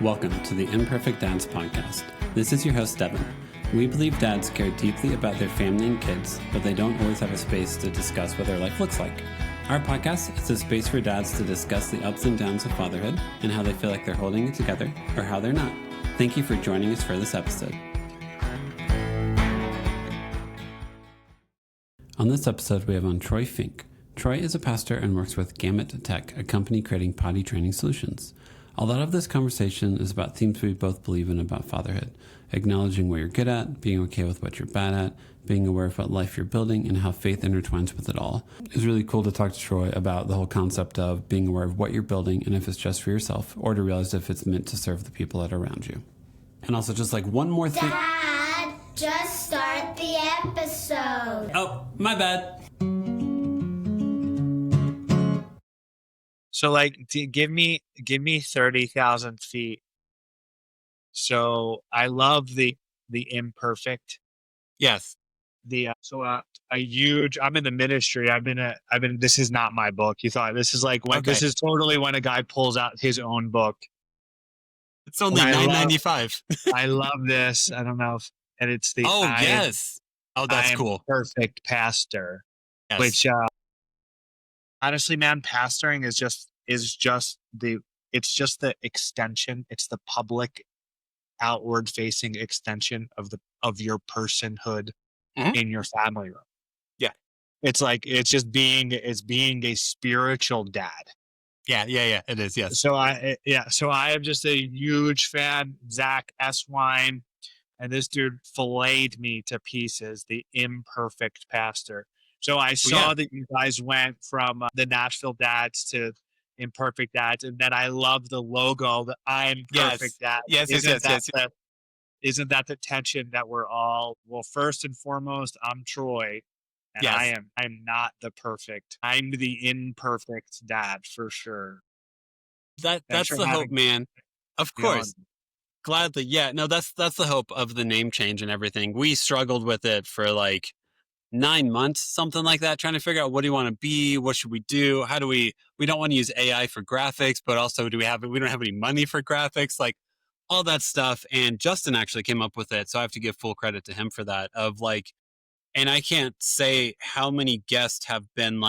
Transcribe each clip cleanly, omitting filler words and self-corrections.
Welcome to the Imperfect Dads Podcast. This is your host, Devin. We believe dads care deeply about their family and kids, but they don't always have a space to discuss what their life looks like. Our podcast is a space for dads to discuss the ups and downs of fatherhood and how they feel like they're holding it together or how they're not. Thank you for joining us for this episode. On this episode, we have on Troy Fink. Troy is a pastor and works with Gammit Tech, a company creating potty training solutions. A lot of this conversation is about themes we both believe in about fatherhood, acknowledging what you're good at, being okay with what you're bad at, being aware of what life you're building, and how faith intertwines with it all. It's really cool to talk to Troy about the whole concept of being aware of what you're building and if it's just for yourself, or to realize if it's meant to serve the people that are around you. And also just like one more thing. Dad, just start the episode. Oh, my bad. So give me 30,000 feet. So I love the imperfect. Yes. I'm in the ministry. This is not my book. You thought this is this is totally when a guy pulls out his own book. It's only $9.95. I love this. I don't know and it's the yes. Oh, that's cool. Perfect pastor. Yes. Which honestly, man, pastoring is just the extension. It's the public, outward facing extension of your personhood in your family room. Yeah. It's being a spiritual dad. Yeah, it is. Yes. So I am just a huge fan, Zach S. Wine, and this dude filleted me to pieces, the imperfect pastor. So I saw that you guys went from the Nashville dads to imperfect dads, and then I love the logo, the I'm perfect dad. Yes. Isn't that the tension that we're all? Well, first and foremost, I'm Troy, and I'm not the perfect. I'm the imperfect dad for sure. That's the hope, man. Of course. Gladly. Yeah. No, that's the hope of the name change and everything. We struggled with it for 9 months, something like that, trying to figure out what do you want to be? What should we do? How do we don't want to use AI for graphics, but also we don't have any money for graphics, all that stuff. And Justin actually came up with it. So I have to give full credit to him for that and I can't say how many guests have been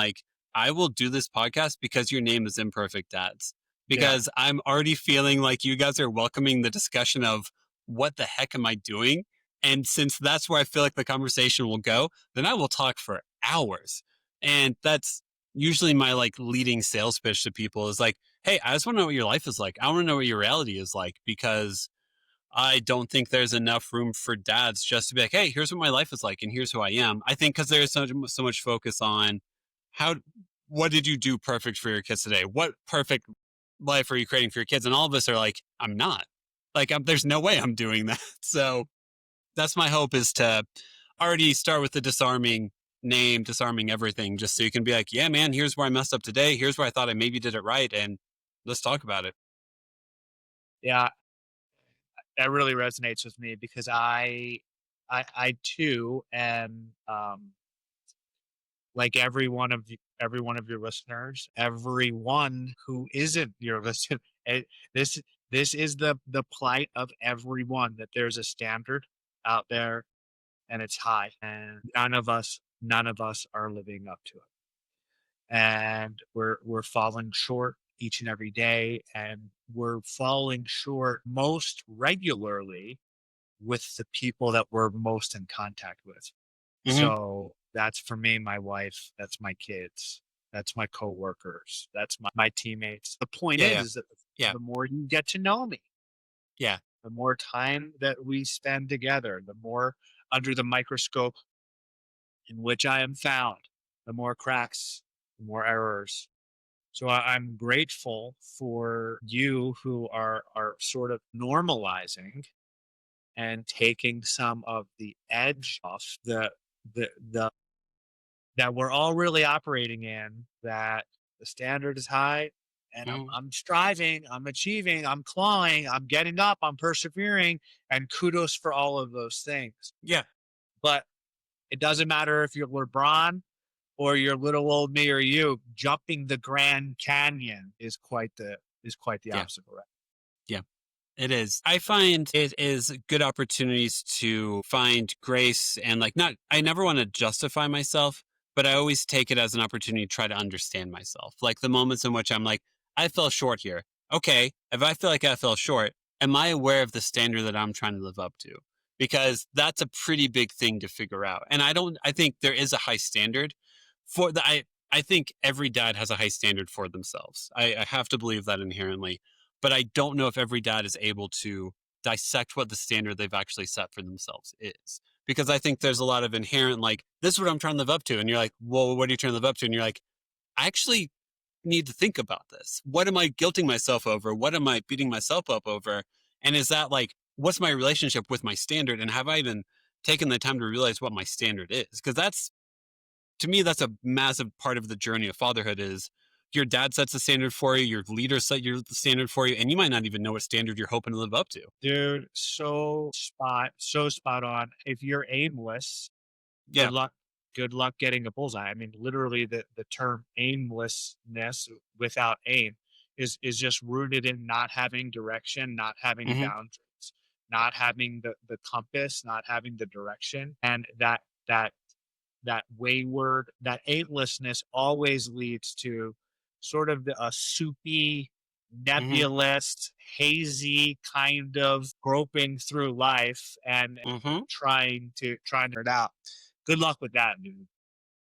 I will do this podcast because your name is Imperfect Dads, because I'm already feeling like you guys are welcoming the discussion of what the heck am I doing? And since that's where I feel like the conversation will go, then I will talk for hours. And that's usually my leading sales pitch to people is hey, I just want to know what your life is like. I want to know what your reality is like, because I don't think there's enough room for dads just to be hey, here's what my life is like and here's who I am. I think because there's so much focus on what did you do perfect for your kids today? What perfect life are you creating for your kids? And all of us are I'm not. There's no way I'm doing that. So that's my hope, is to already start with the disarming name, disarming everything, just so you can be yeah, man, here's where I messed up today. Here's where I thought I maybe did it right. And let's talk about it. Yeah, that really resonates with me because I too am like every one of your listeners, everyone who isn't your listener. This is the plight of everyone, that there's a standard out there and it's high, and none of us are living up to it, and we're falling short each and every day, and we're falling short most regularly with the people that we're most in contact with. So that's, for me, my wife, that's my kids, that's my coworkers, that's my teammates. The point is that the more you get to know me, the more time that we spend together, the more under the microscope in which I am found, the more cracks, the more errors. So I'm grateful for you who are sort of normalizing and taking some of the edge off the that we're all really operating in, that the standard is high. And I'm striving, I'm achieving, I'm clawing, I'm getting up, I'm persevering, and kudos for all of those things. Yeah. But it doesn't matter if you're LeBron or you're little old me or you. Jumping the Grand Canyon is quite the obstacle, right? Yeah. It is. I find it is good opportunities to find grace and like not, I never want to justify myself, but I always take it as an opportunity to try to understand myself. Like the moments in which I'm like, I fell short here. Okay. If I feel like I fell short, am I aware of the standard that I'm trying to live up to? Because that's a pretty big thing to figure out. And I think there is a high standard for the, I think every dad has a high standard for themselves. I have to believe that inherently, but I don't know if every dad is able to dissect what the standard they've actually set for themselves is. Because I think there's a lot of inherent, like, this is what I'm trying to live up to. And you're like, well, what are you trying to live up to? And you're like, I actually need to think about this. What am I guilting myself over? What am I beating myself up over? And is that like, what's my relationship with my standard? And have I even taken the time to realize what my standard is? Because that's, to me, that's a massive part of the journey of fatherhood is your dad sets the standard for you, your leader set your standard for you, and you might not even know what standard you're hoping to live up to. Dude, so spot on. If you're aimless, Yeah. good luck getting a bullseye. I mean, literally the term aimlessness without aim is just rooted in not having direction, not having Mm-hmm. boundaries, not having the compass, not having the direction. And that aimlessness always leads to sort of a soupy, Mm-hmm. nebulous, hazy kind of groping through life and Mm-hmm. trying to figure it out. Good luck with that, dude.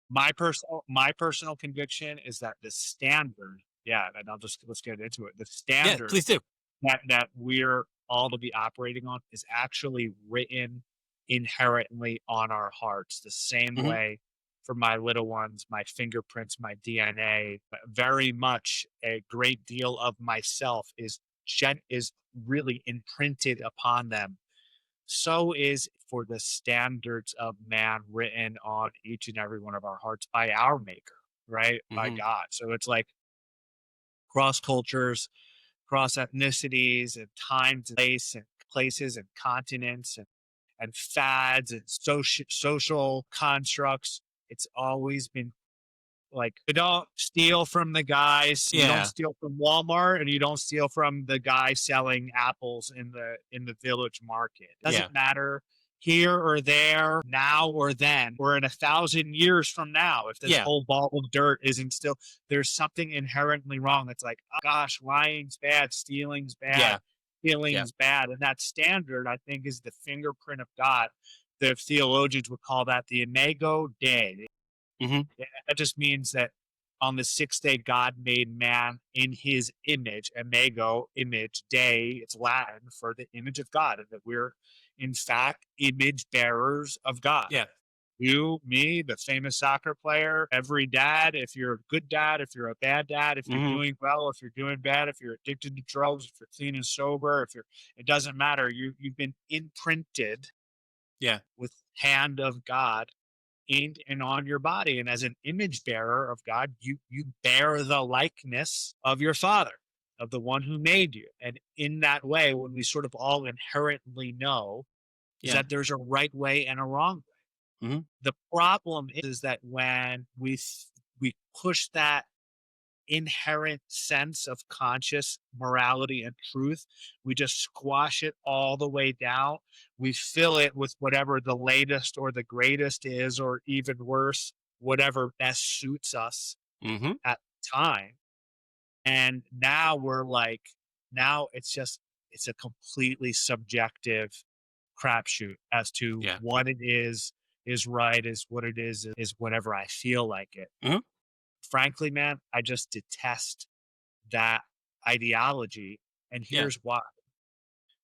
My personal conviction is that the standard, yeah, and let's get into it. The Yeah, standard please do. that we're all to be operating on is actually written inherently on our hearts, the same Mm-hmm. way for my little ones, my fingerprints, my DNA. Very much a great deal of myself is really imprinted upon them. So is for the standards of man written on each and every one of our hearts by our maker, right? By Mm-hmm. God. So it's like cross cultures, cross ethnicities and times and places and continents and fads and social constructs. It's always been like you don't steal from the guys, you don't Yeah. steal from Walmart, and you don't steal from the guy selling apples in the village market. Yeah. Doesn't matter here or there, now or then, or in 1,000 years from now. If this Yeah. whole ball of dirt isn't still, there's something inherently wrong. It's like, oh, gosh, lying's bad, stealing's Yeah. bad, Yeah. killing's bad, and that standard, I think, is the fingerprint of God. The theologians would call that the imago Dei. Mm-hmm. Yeah, that just means that on the sixth day, God made man in his image, imago, image, day. It's Latin for the image of God, and that we're, in fact, image bearers of God. Yeah. You, me, the famous soccer player, every dad, if you're a good dad, if you're a bad dad, if you're Mm-hmm. doing well, if you're doing bad, if you're addicted to drugs, if you're clean and sober, it doesn't matter. You've been imprinted Yeah. with hand of God in and on your body. And as an image bearer of God, you bear the likeness of your father, of the one who made you. And in that way, when we sort of all inherently know is Yeah. that there's a right way and a wrong way. Mm-hmm. The problem is that when we push that inherent sense of conscious morality and truth, we just squash it all the way down. We fill it with whatever the latest or the greatest is, or even worse, whatever best suits us Mm-hmm. at the time. And now we're like, now it's a completely subjective crapshoot as to Yeah. what it is right, is what it is whenever I feel like it. Mm-hmm. Frankly, man, I just detest that ideology. And Yeah. here's why.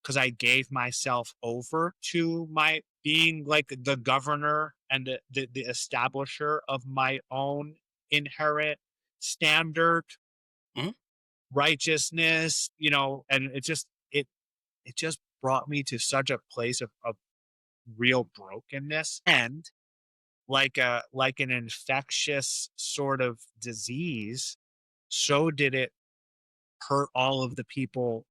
Because I gave myself over to my being like the governor and the establisher of my own inherent standard Mm-hmm. righteousness, and it just brought me to such a place of real brokenness. And like an infectious sort of disease, so did it hurt all of the people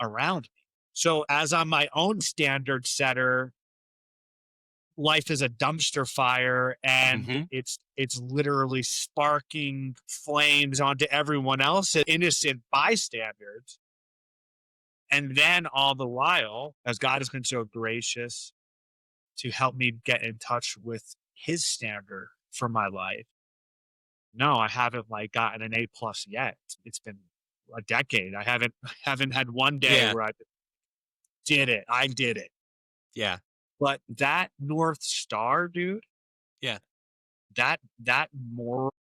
around me. So as I'm my own standard setter, life is a dumpster fire, and Mm-hmm. it's literally sparking flames onto everyone else, innocent bystanders. And then all the while, as God has been so gracious to help me get in touch with his standard for my life. No, I haven't like gotten an A+ yet. It's been a decade. I haven't had one day Yeah. where I did it. I did it. Yeah. But that North Star, dude, Yeah. that moral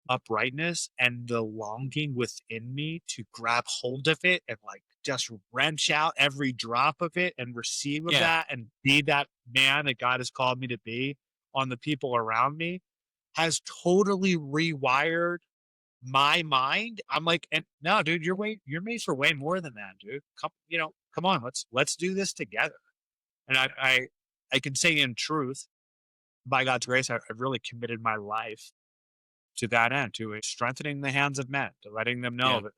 uprightness and the longing within me to grab hold of it and like just wrench out every drop of it and receive of Yeah. that and be that man that God has called me to be on the people around me has totally rewired my mind. I'm like, and no, dude, you're made for way more than that, dude. Come on, let's do this together. And I can say in truth, by God's grace, I've really committed my life to that end, to strengthening the hands of men, to letting them know Yeah. that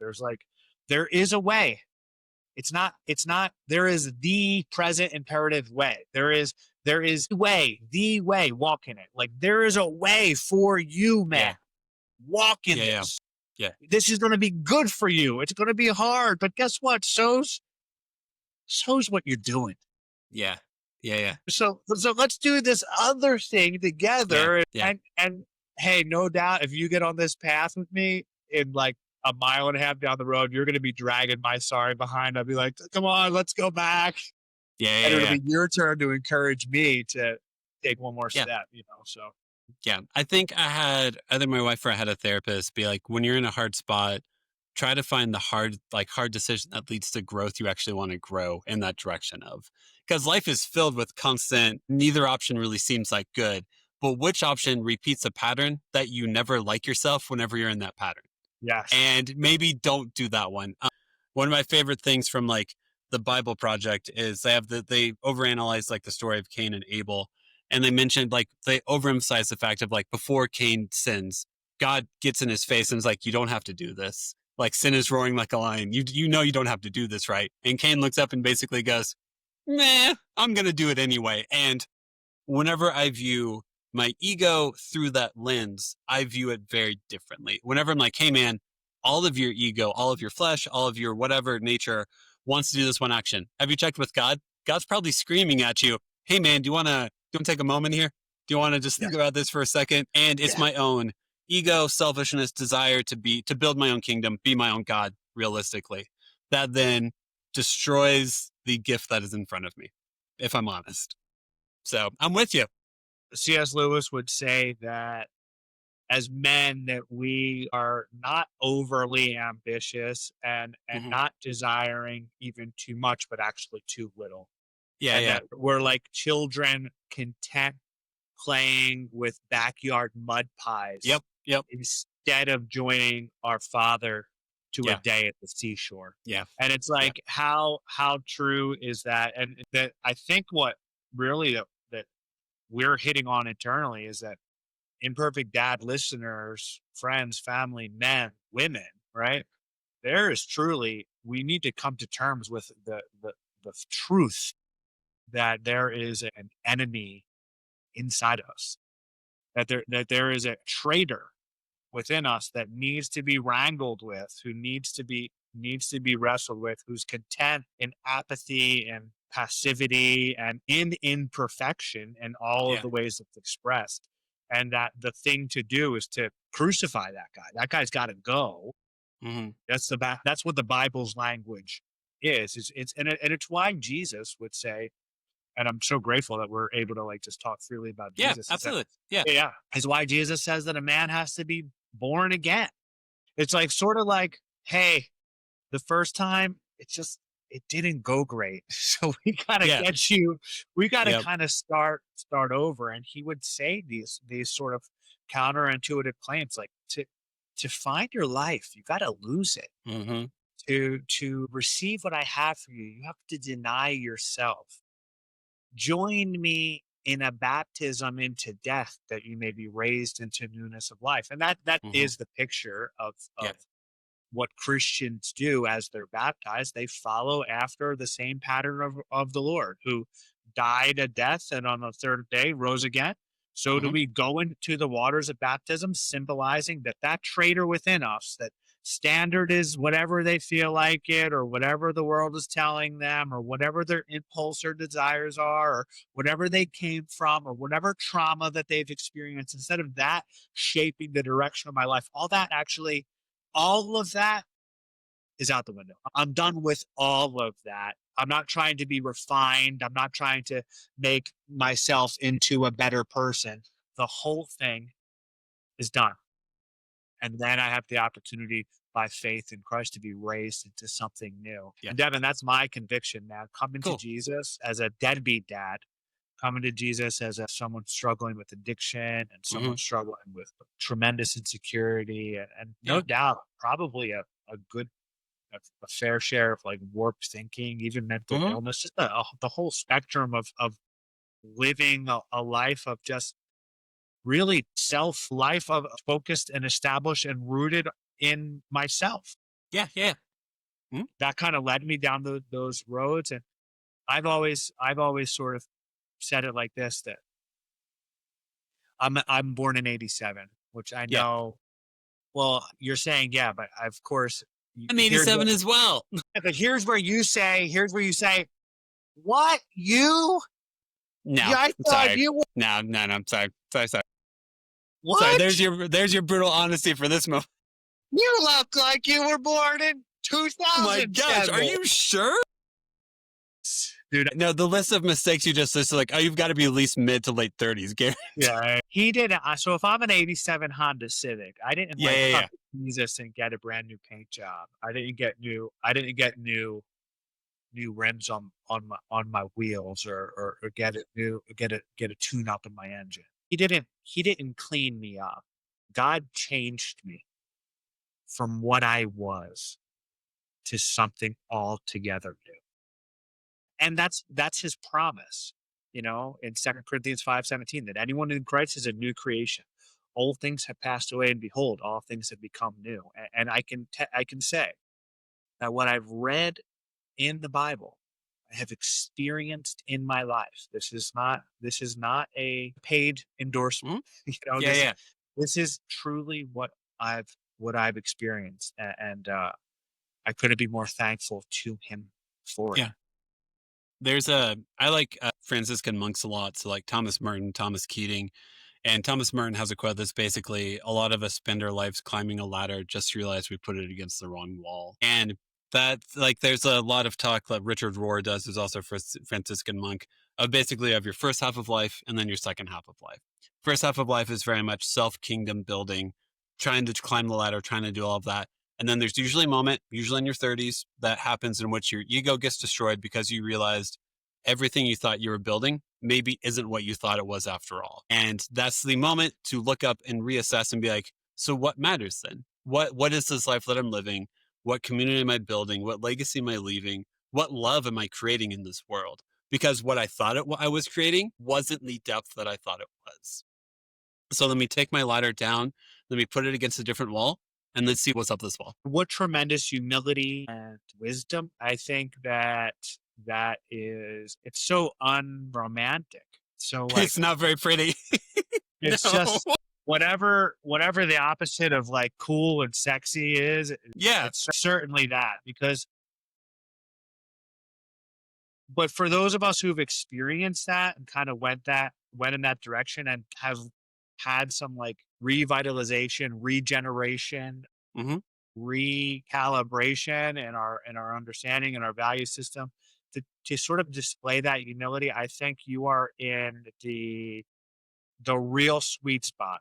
there is a way. There is the present imperative way. There is the way, walk in it. Like there is a way for you, man. Yeah. Walk in Yeah. this. Yeah. This is going to be good for you. It's going to be hard, but guess what? So's what you're doing. Yeah. Yeah. So let's do this other thing together. Yeah. And hey, no doubt if you get on this path with me in like a mile and a half down the road, you're going to be dragging my sorry behind. I'll be like, come on, let's go back. Yeah. And it'll be your turn to encourage me to take one more step, so. Yeah. I think my wife or I had a therapist be like, when you're in a hard spot, try to find the hard decision that leads to growth you actually want to grow in that direction of. Because life is filled with constant, neither option really seems like good, but which option repeats a pattern that you never like yourself whenever you're in that pattern? Yes. And maybe don't do that one. One of my favorite things from like the Bible Project is they overanalyze like the story of Cain and Abel. And they mentioned like they overemphasize the fact of like before Cain sins, God gets in his face and is like, you don't have to do this. Like sin is roaring like a lion. You know you don't have to do this, right? And Cain looks up and basically goes, meh, I'm going to do it anyway. And whenever I view my ego through that lens, I view it very differently. Whenever I'm like, hey man, all of your ego, all of your flesh, all of your whatever nature wants to do this one action. Have you checked with God? God's probably screaming at you, hey man, do you want to take a moment here? Do you want to just think about this for a second? And it's my own ego, selfishness, desire to build my own kingdom, be my own God, realistically, that then destroys the gift that is in front of me, if I'm honest. So I'm with you. C.S. Lewis would say that as men that we are not overly ambitious and not desiring even too much, but actually too little. That we're like children content playing with backyard mud pies. Yep. Instead of joining our Father to a day at the seashore. Yeah. And it's like, how true is that? And that I think what really that we're hitting on internally is that imperfect dad listeners, friends, family, men, women, right? There is truly, we need to come to terms with the truth that there is an enemy inside us, that there is a traitor within us that needs to be wrangled with, who needs to be wrestled with, who's content in apathy and passivity and in imperfection and all of the ways it's expressed. And that the thing to do is to crucify that guy. That guy's got to go. Mm-hmm. That's what the Bible's language is. It's why Jesus would say, and I'm so grateful that we're able to like just talk freely about Jesus. Yeah, absolutely. Yeah. Is why Jesus says that a man has to be born again. It's like sort of like, hey, the first time it didn't go great. So we gotta get you, we gotta kind of start over. And he would say these sort of counterintuitive claims like to find your life, you gotta lose it. Mm-hmm. To receive what I have for you, you have to deny yourself. Join me in a baptism into death that you may be raised into newness of life. And that is the picture of what Christians do as they're baptized. They follow after the same pattern of the Lord, who died a death and on the third day rose again. So do we go into the waters of baptism, symbolizing that traitor within us, that standard is whatever they feel like it, or whatever the world is telling them, or whatever their impulse or desires are, or whatever they came from, or whatever trauma that they've experienced, instead of that shaping the direction of my life, all of that is out the window. I'm done with all of that. I'm not trying to be refined. I'm not trying to make myself into a better person. The whole thing is done. And then I have the opportunity by faith in Christ to be raised into something new. Yeah. And Devin, that's my conviction now. Coming Cool. to Jesus as a deadbeat dad, coming to Jesus as someone struggling with addiction and someone struggling with tremendous insecurity and no doubt probably a fair share of like warped thinking, even mental illness, just the whole spectrum of living a life of just really life of focused and established and rooted in myself. Yeah. That kind of led me down those roads. And I've always sort of said it like this, that I'm born in 87, which I know, well, you're saying, yeah, but of course I'm 87 as well. But here's where you say, what, you? No, Yeah, I thought sorry. you were. No, I'm sorry. Sorry. What? Sorry, there's your brutal honesty for this moment. You look like you were born in 2000. Oh my gosh, are you sure? Dude, no, the list of mistakes you just listed, like, oh, you've got to be at least mid to late 30s, Gary. Yeah, he didn't. So if I'm an 87 Honda Civic, I didn't come to Jesus and get a brand new paint job. I didn't get new rims on my wheels or get a tune up in my engine. He didn't clean me up. God changed me from what I was to something altogether new. And that's his promise, in 2 Corinthians 5:17, that anyone in Christ is a new creation. Old things have passed away, and behold, all things have become new. And I can say that what I've read in the Bible, I have experienced in my life. This is not a paid endorsement. This is truly what I've experienced, and I couldn't be more thankful to him for it. I like Franciscan monks a lot. So like Thomas Merton, Thomas Keating, and Thomas Merton has a quote that's basically, a lot of us spend our lives climbing a ladder just to realize we put it against the wrong wall. And that, like, there's a lot of talk that Richard Rohr does, who's also a Franciscan monk, of basically of your first half of life and then your second half of life. First half of life is very much self-kingdom building, trying to climb the ladder, trying to do all of that. And then there's usually a moment, usually in your 30s, that happens in which your ego gets destroyed because you realized everything you thought you were building maybe isn't what you thought it was after all. And that's the moment to look up and reassess and be like, so what matters then? What is this life that I'm living? What community am I building? What legacy am I leaving? What love am I creating in this world? Because what I thought I was creating wasn't the depth that I thought it was. So let me take my ladder down, let me put it against a different wall, and let's see what's up this wall. What tremendous humility and wisdom. I think that is, it's so unromantic. So like, it's not very pretty. It's just whatever the opposite of like cool and sexy is. Yeah, it's certainly that, but for those of us who've experienced that and kind of went in that direction and have had some like revitalization, regeneration, recalibration in our understanding and our value system, to sort of display that humility, I think you are in the real sweet spot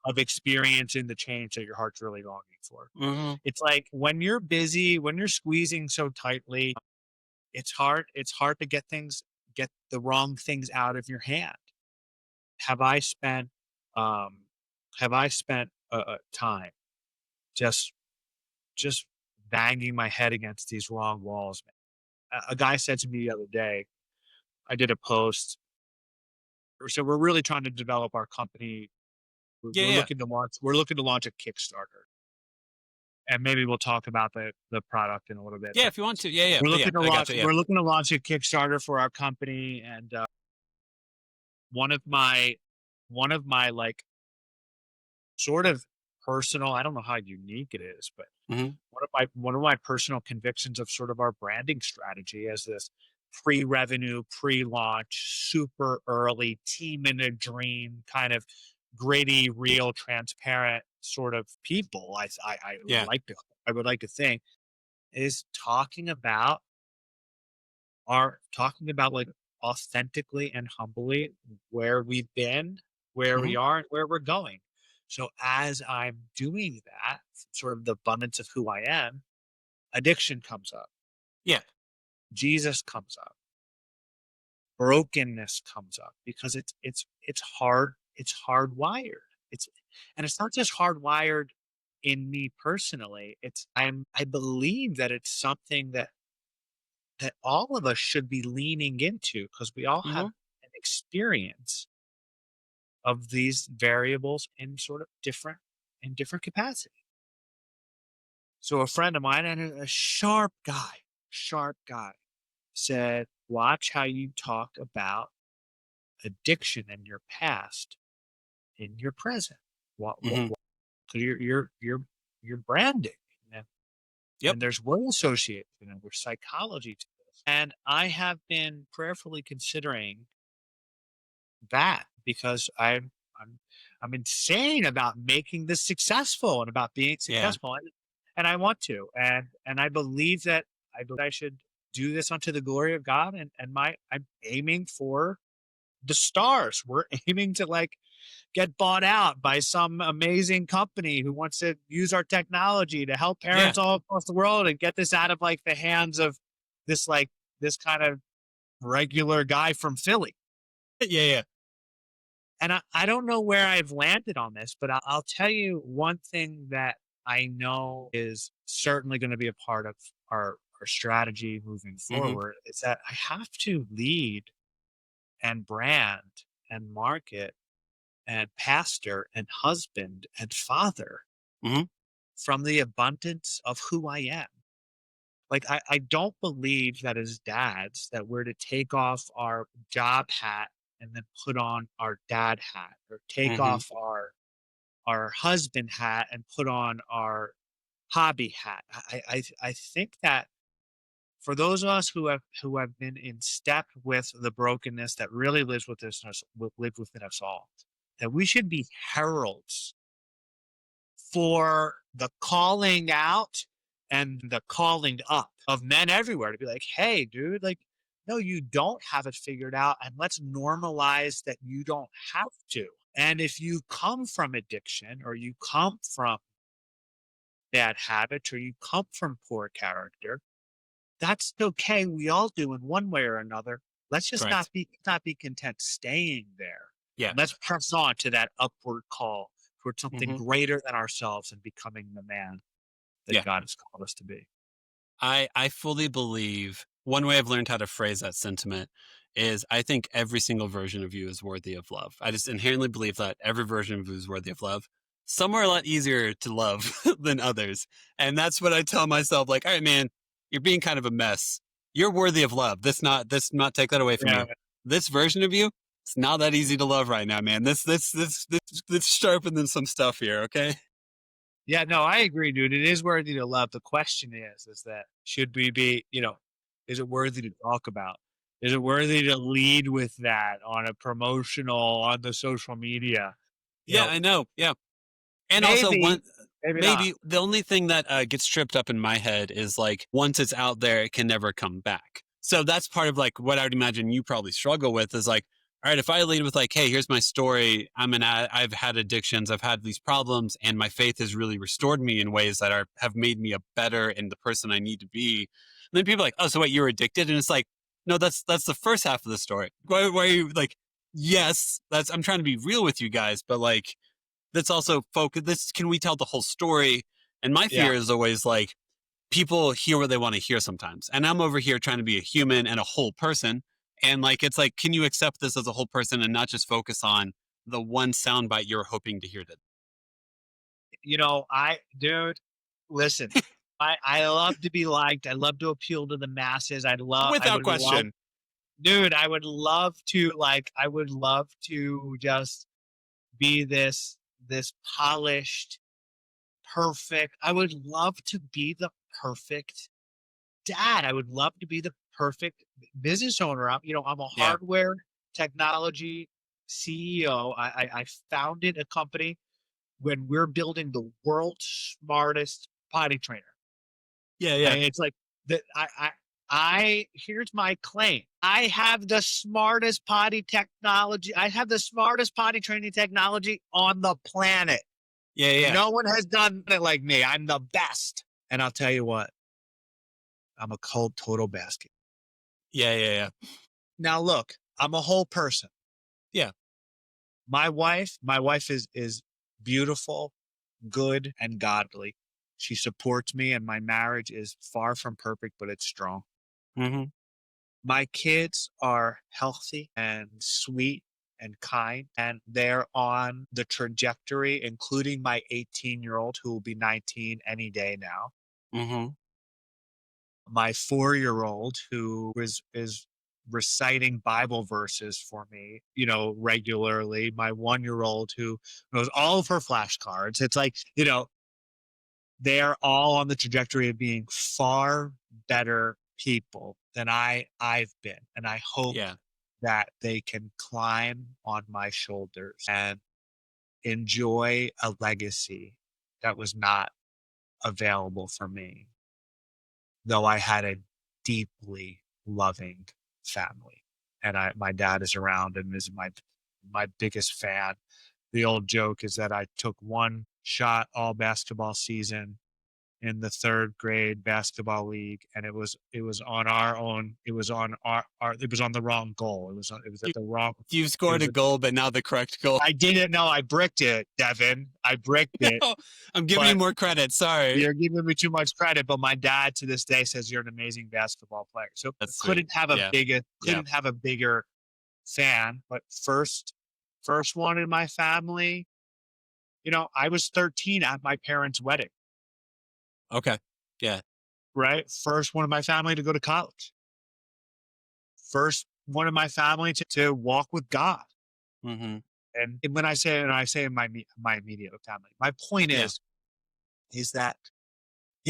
of experiencing the change that your heart's really longing for. It's like when you're busy, when you're squeezing so tightly, it's hard to get the wrong things out of your hand. Have I spent time just banging my head against these wrong walls, man? A guy said to me the other day, I did a post. So we're really trying to develop our company. We're looking to launch a Kickstarter, and maybe we'll talk about the product in a little bit. Yeah, if you want to. Yeah. We're looking to launch a Kickstarter for our company, and one of my like sort of personal, I don't know how unique it is, but Hmm. one of my personal convictions of sort of our branding strategy as this pre-revenue, pre-launch, super early team in a dream kind of gritty, real, transparent sort of people. Yeah. I would like to think is talking about like authentically and humbly where we've been, where Hmm. we are, and where we're going. So as I'm doing that, sort of the abundance of who I am, addiction comes up, Yeah. Jesus comes up, brokenness comes up because it's hard, it's hardwired. It's and it's not just hardwired in me personally. I believe that it's something that all of us should be leaning into because we all have Hmm. an experience of these variables in sort of different capacity. So a friend of mine and a sharp guy said, watch how you talk about addiction in your past in your present. Hmm. What 'cause you're branding. You know? Yep. And there's word association and there's psychology to this. And I have been prayerfully considering that because I'm insane about making this successful and about being Yeah. successful and I want to and I believe that I should do this unto the glory of God and my I'm aiming for the stars. We're aiming to like get bought out by some amazing company who wants to use our technology to help Yeah. parents all across the world and get this out of like the hands of this kind of regular guy from Philly. Yeah. Yeah. And I don't know where I've landed on this, but I'll tell you one thing that I know is certainly going to be a part of our strategy moving Hmm. forward is that I have to lead and brand and market and pastor and husband and father Hmm. from the abundance of who I am. Like I don't believe that as dads that we're to take off our job hat and then put on our dad hat or take Hmm. off our husband hat and put on our hobby hat. I think that for those of us who have been in step with the brokenness that really lives within us all, that we should be heralds for the calling out and the calling up of men everywhere to be like, hey, dude, like, no, you don't have it figured out. And let's normalize that you don't have to. And if you come from addiction or you come from bad habits or you come from poor character, that's okay. We all do in one way or another. Let's just Correct. not be content staying there. Yeah. And let's press on to that upward call towards something Hmm. greater than ourselves and becoming the man that Yeah. God has called us to be. I fully believe one way I've learned how to phrase that sentiment is I think every single version of you is worthy of love. I just inherently believe that every version of you is worthy of love. Some are a lot easier to love than others. And that's what I tell myself, like, all right, man, you're being kind of a mess. You're worthy of love. This not take that away from Yeah. you. This version of you, it's not that easy to love right now, man. This sharper than some stuff here, okay? Yeah, no, I agree, dude. It is worthy to love. The question is that should we be, is it worthy to talk about? Is it worthy to lead with that on a promotional on the social media? You Yeah, know, I know. Yeah. And also maybe, one maybe not. maybe the only thing that gets tripped up in my head is like once it's out there, it can never come back. So that's part of like what I would imagine you probably struggle with is like, all right, if I lead with like, hey, here's my story. I've had addictions, I've had these problems, and my faith has really restored me in ways that have made me a better and the person I need to be. And then people are like, oh, so wait, you're addicted, and it's like, no, that's the first half of the story. Why are you like, yes, that's I'm trying to be real with you guys, but like that's also focus. This can we tell the whole story? And my Yeah. fear is always like people hear what they want to hear sometimes, and I'm over here trying to be a human and a whole person. And like it's like, can you accept this as a whole person and not just focus on the one soundbite you're hoping to hear? That Dude, listen, I love to be liked. I love to appeal to the masses. I without would love, question. dude, I would love to just be this polished perfect. I would love to be the perfect dad. I would love to be the perfect business owner. I'm a Yeah. hardware technology CEO. I founded a company when we're building the world's smartest potty trainer. Yeah. Yeah. And it's like that. Here's my claim. I have the smartest potty technology. I have the smartest potty training technology on the planet. Yeah. Yeah. No one has done it like me. I'm the best. And I'll tell you what, I'm a cold total basket. Yeah. Yeah. Yeah. Now look, I'm a whole person. Yeah. My wife is beautiful, good, and godly. She supports me, and my marriage is far from perfect, but it's strong. Mm-hmm. My kids are healthy and sweet and kind, and they're on the trajectory, including my 18-year-old who will be 19 any day now. Mm-hmm. My 4-year-old who is reciting Bible verses for me, regularly. My 1-year-old who knows all of her flashcards. It's like, they are all on the trajectory of being far better people than I've been. And I hope Yeah. that they can climb on my shoulders and enjoy a legacy that was not available for me, though I had a deeply loving family. And my dad is around and is my biggest fan. The old joke is that I took one shot all basketball season in the third grade basketball league, and it was on our own. It was on it was on the wrong goal. It was at the wrong. You scored a goal, but not the correct goal. I didn't know. I bricked it, Devin. I bricked it. No, I'm giving you more credit. Sorry. You're giving me too much credit, but my dad to this day says you're an amazing basketball player. So That's couldn't sweet. have a bigger fan. But first one in my family. I was 13 at my parents' wedding. Okay. Yeah. Right? First one in my family to go to college. First one in my family to walk with God. Mm-hmm. And when I say my immediate family, my point is that,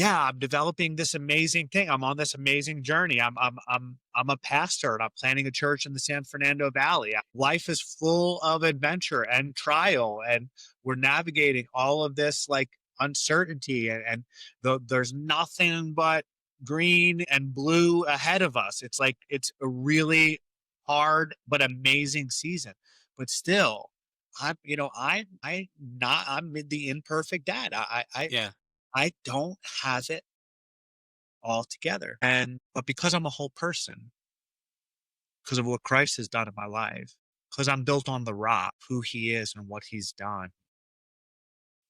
I'm developing this amazing thing. I'm on this amazing journey. I'm a pastor and I'm planning a church in the San Fernando Valley. Life is full of adventure and trial, and we're navigating all of this like uncertainty, and there's nothing but green and blue ahead of us. It's like it's a really hard but amazing season. But still, I'm the imperfect dad. I don't have it all together. But because I'm a whole person, because of what Christ has done in my life, because I'm built on the rock, who he is and what he's done,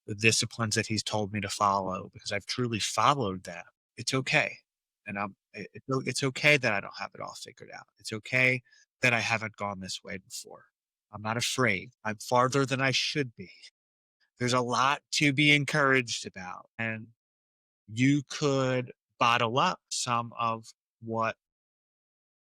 the disciplines that he's told me to follow, because I've truly followed them, it's okay. And it's okay that I don't have it all figured out. It's okay that I haven't gone this way before. I'm not afraid. I'm farther than I should be. There's a lot to be encouraged about. And you could bottle up some of what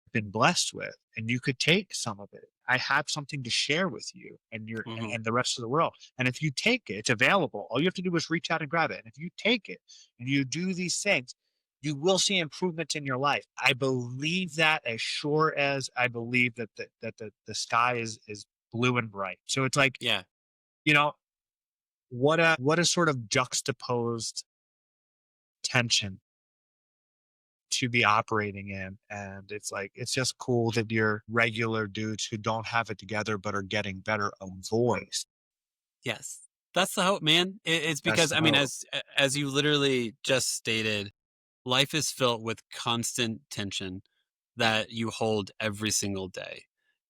you've been blessed with, and you could take some of it. I have something to share with you and and the rest of the world. And if you take it, it's available. All you have to do is reach out and grab it. And if you take it and you do these things, you will see improvements in your life. I believe that as sure as I believe that the sky is blue and bright. So it's like, what a sort of juxtaposed tension to be operating in. And it's like, it's just cool that your regular dudes who don't have it together but are getting better a voice. Yes. That's the hope, man. It's because, I mean, as you literally just stated, life is filled with constant tension that you hold every single day.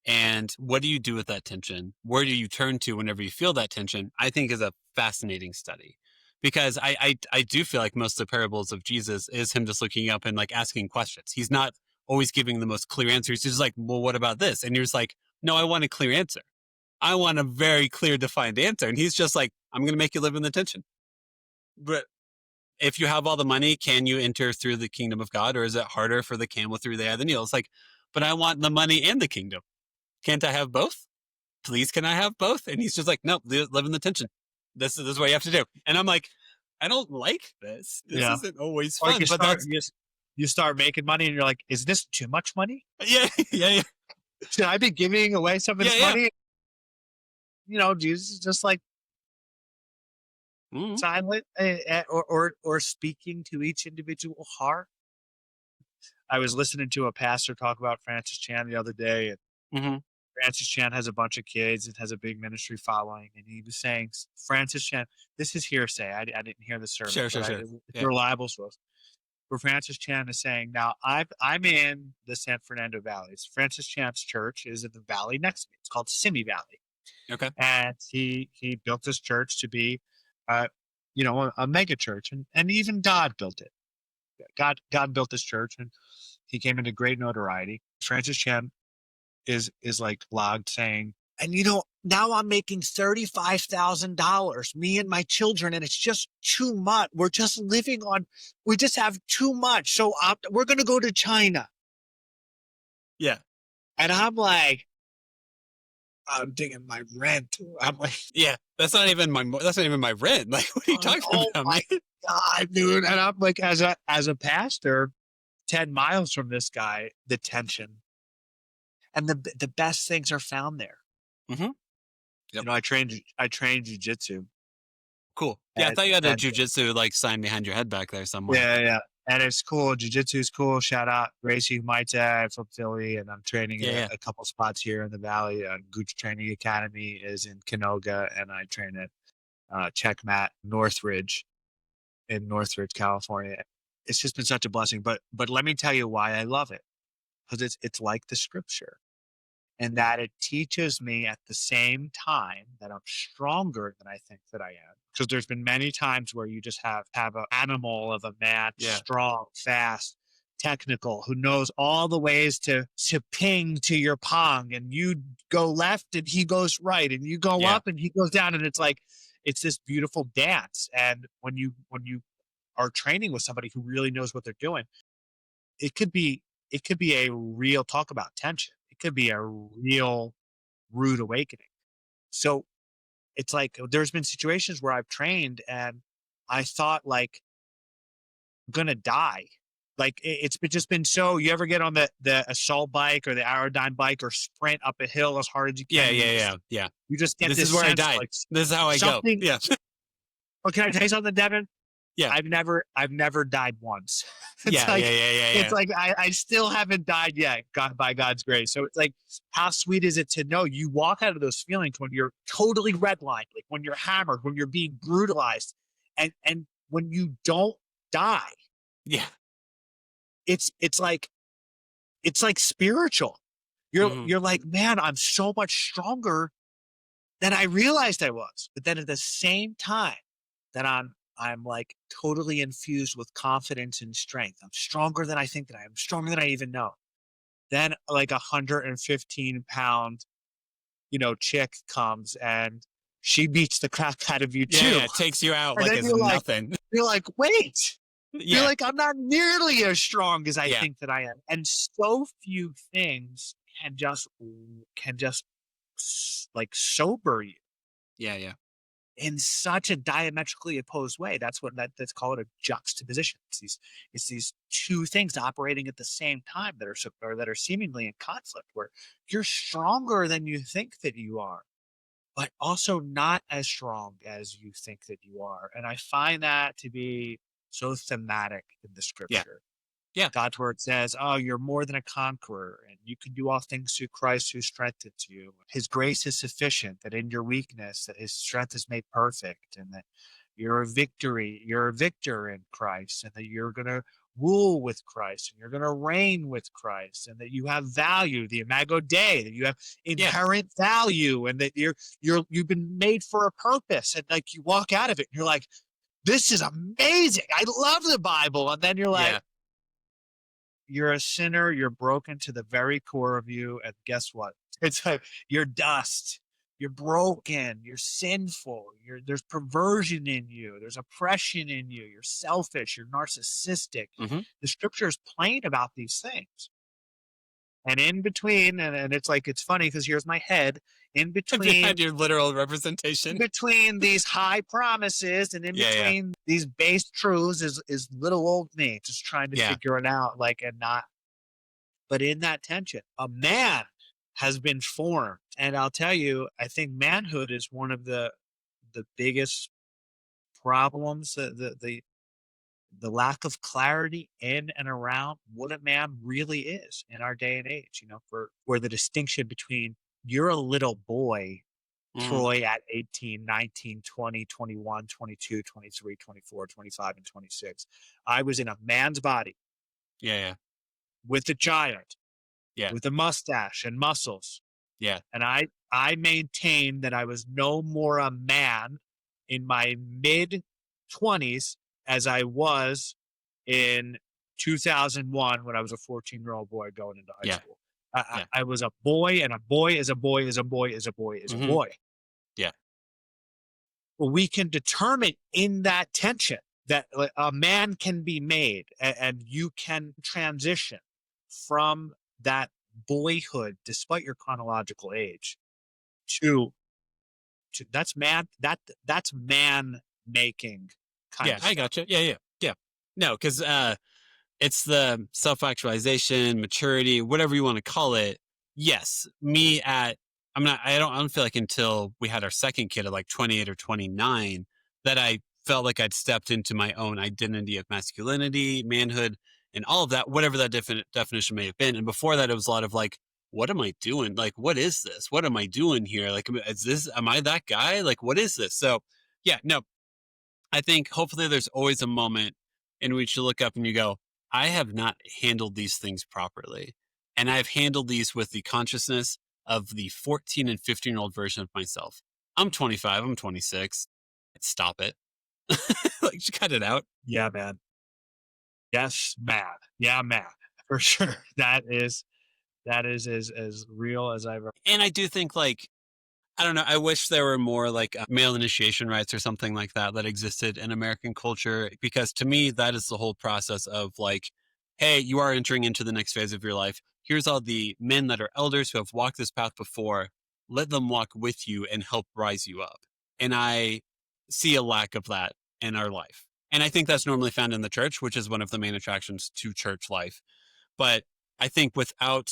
And what do you do with that tension? Where do you turn to whenever you feel that tension? I think is a fascinating study, because I do feel like most of the parables of Jesus is him just looking up and like asking questions. He's not always giving the most clear answers. He's just like, well, what about this? And you're just like, no, I want a clear answer. I want a very clear, defined answer. And he's just like, I'm going to make you live in the tension. But if you have all the money, can you enter through the kingdom of God? Or is it harder for the camel through the eye of the needle? It's like, but I want the money and the kingdom. Can't I have both? Please, can I have both? And he's just like, no, live in the tension. This is what you have to do. And I'm like, I don't like this. This Yeah. isn't always Or fun, but that's you start making money and you're like, is this too much money? yeah, yeah, yeah, Should I be giving away some of yeah, this yeah. money? Jesus is just like Mhm, silent or speaking to each individual heart. I was listening to a pastor talk about Francis Chan the other day, and mhm. Francis Chan has a bunch of kids and has a big ministry following. And he was saying, Francis Chan, this is hearsay. I didn't hear the sermon, Sure, sure, but sure. it's a Yeah. reliable source. Where Francis Chan is saying, now I'm in the San Fernando Valley. Francis Chan's church is in the valley next to me. It's called Simi Valley. Okay. And he built this church to be, a mega church. And even God built it. God built this church, and he came into great notoriety. Francis Chan is like blogged saying, and now I'm making $35,000, me and my children, and it's just too much. We just have too much. So we're going to go to China. Yeah. And I'm like, I'm digging my rent. I'm like, Yeah. That's not even my rent. Like, what are you talking oh about, my man? God, dude. And I'm like, as a pastor, 10 miles from this guy, the tension and the best things are found there. Mhm. Yep. I trained jujitsu. Cool. Yeah, I thought you had a And jujitsu like sign behind your head back there somewhere. yeah. And it's cool. Jiu-jitsu is cool. Shout out Gracie Maite from Philly. And I'm training Yeah, at yeah. a couple spots here in the Valley. Gooch Training Academy is in Canoga, and I train at Checkmat Northridge in Northridge, California. It's just been such a blessing. But let me tell you why I love it. Because it's like the scripture. And that it teaches me at the same time that I'm stronger than I think that I am. Because there's been many times where you just have an animal of a man, Yeah. strong, fast, technical, who knows all the ways to ping to your pong, and you go left and he goes right, and you go Yeah. up and he goes down, and it's this beautiful dance. And when you are training with somebody who really knows what they're doing, it could be a real talk about tension. It could be a real rude awakening. So it's like there's been situations where I've trained and I thought like I'm gonna die. Like it's just been so. You ever get on the assault bike or the Aerodyne bike or sprint up a hill as hard as you Yeah, can? yeah. You just get This this is where I sense died. like This is how I go. something. Yeah. Oh, can I tell you something, Devin? Yeah. I've never died once. Yeah. It's like I still haven't died yet, by God's grace. So it's like, how sweet is it to know you walk out of those feelings when you're totally redlined, like when you're hammered, when you're being brutalized, and when you don't die, Yeah. it's like spiritual. Mhm. You're like, man, I'm so much stronger than I realized I was. But then at the same time that I'm like totally infused with confidence and strength. I'm stronger than I think that I am. I'm stronger than I even know. Then like 115-pound, chick comes and she beats the crap out of you Yeah, too. yeah. It takes you out And like then it's nothing. you're like, wait, you're Yeah. like, I'm not nearly as strong as I Yeah. think that I am. And so few things can just like sober you Yeah, yeah. in such a diametrically opposed way. That's called a juxtaposition. It's these two things operating at the same time that are seemingly in conflict, where you're stronger than you think that you are, but also not as strong as you think that you are. And I find that to be so thematic in the Yeah. scripture. Yeah. God's word says, oh, you're more than a conqueror, and you can do all things through Christ who strengthens you. His grace is sufficient, that in your weakness, that his strength is made perfect, and that you're a victor in Christ, and that you're going to rule with Christ, and you're going to reign with Christ, and that you have value, the imago Dei, that you have inherent value, and that you've been made for a purpose. And like you walk out of it, and you're like, this is amazing. I love the Bible. And then you're like, Yeah. you're a sinner, you're broken to the very core of you, and guess what? It's like you're dust, you're broken, you're sinful, there's perversion in you, there's oppression in you, you're selfish, you're narcissistic. Mhm. The scripture is plain about these things. And in between, and it's like, it's funny because here's my head in Behind between, your literal in representation. between these high promises and in Yeah, yeah, between these base truths is little old me just trying to yeah. figure it out, like, and not, but in that tension, a man has been formed. And I'll tell you, I think manhood is one of the biggest problems, the lack of clarity in and around what a man really is in our day and age, for where the distinction between you're a little boy, Mhm. Troy at 18, 19, 20, 21, 22, 23, 24, 25, and 26. I was in a man's body Yeah, yeah, with a child, yeah, with a mustache and muscles. yeah, And I maintained that I was no more a man in my mid 20s as I was in 2001 when I was a 14-year-old boy going into high yeah, school. I, yeah. I was a boy, and a boy is a boy is a boy is a boy is a Mhm. boy. Yeah, Well, we can determine in that tension that a man can be made, and you can transition from that boyhood, despite your chronological age, to that's man making kind yeah. of I stuff. gotcha. Yeah, yeah, yeah. No, because it's the self-actualization, maturity, whatever you want to call it. Yes, me at I don't feel like until we had our second kid at like 28 or 29 that I felt like I'd stepped into my own identity of masculinity, manhood, and all of that, whatever that definition may have been. And before that, it was a lot of like, what am I doing? Like, what is this? What am I doing here? Like, am I that guy? Like, what is this? So yeah, no, I think hopefully there's always a moment in which you look up and you go, I have not handled these things properly. And I've handled these with the consciousness of the 14 and 15-year-old version of myself. I'm 25, I'm 26. Stop it. Like, just cut it out. Yeah, man. Yes, man. Yeah, man. For sure. That is as real as I've ever. And I do think, like, I don't know. I wish there were more like male initiation rites or something like that that existed in American culture, because to me, that is the whole process of like, hey, you are entering into the next phase of your life. Here's all the men that are elders who have walked this path before. Let them walk with you and help rise you up. And I see a lack of that in our life. And I think that's normally found in the church, which is one of the main attractions to church life. But I think without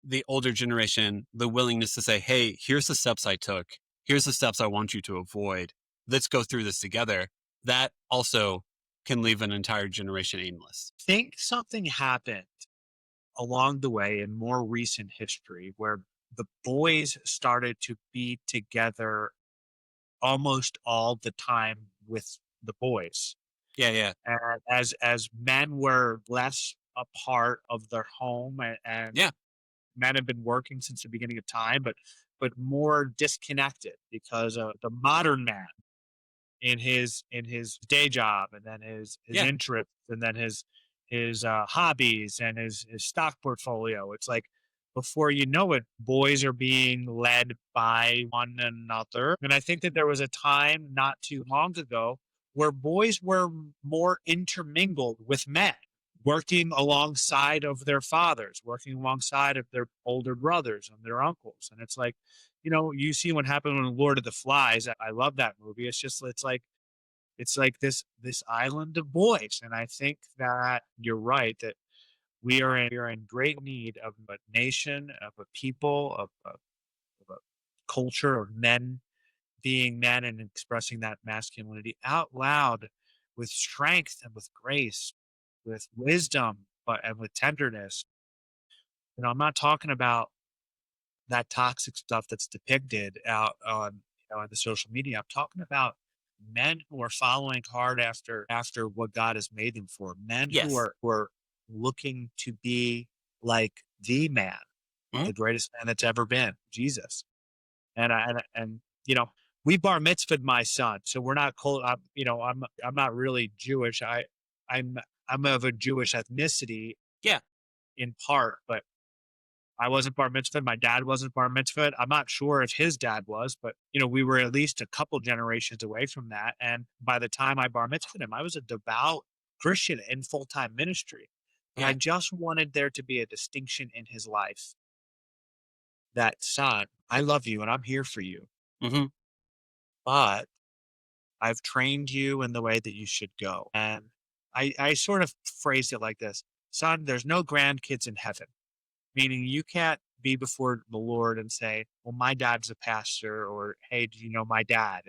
the older generation, the willingness to say, hey, here's the steps I took. Here's the steps I want you to avoid. Let's go through this together. That also can leave an entire generation aimless. Think something happened along the way in more recent history where the boys started to be together almost all the time with the boys. Yeah, yeah, And as men were less a part of their home, and yeah, men have been working since the beginning of time, but more disconnected because the modern man in his day job, and then his yeah, interests, and then his hobbies, and his stock portfolio. It's like before you know it, boys are being led by one another. And I think that there was a time not too long ago where boys were more intermingled with men, working alongside of their fathers, working alongside of their older brothers and their uncles. And it's like, you see what happened in Lord of the Flies. I love that movie. It's like this island of boys. And I think that you're right that we are in great need of a nation, of a people, of a culture of men being men and expressing that masculinity out loud with strength and with grace, with wisdom, and with tenderness. I'm not talking about that toxic stuff that's depicted out on the social media. I'm talking about men who are following hard after what God has made them for. Men who yes. are looking to be like the man, Mhm. the greatest man that's ever been, Jesus. And we bar mitzvahed my son, so we're not cold. I'm not really Jewish. I'm I'm of a Jewish ethnicity Yeah, in part, but I wasn't bar mitzvahed. My dad wasn't bar mitzvahed. I'm not sure if his dad was, but we were at least a couple generations away from that. And by the time I bar mitzvahed him, I was a devout Christian in full-time ministry. But I just wanted there to be a distinction in his life that, son, I love you and I'm here for you, Mm-hmm. but I've trained you in the way that you should go. And I sort of phrased it like this: son, there's no grandkids in heaven, meaning you can't be before the Lord and say, well, my dad's a pastor, or, hey, do you know my dad?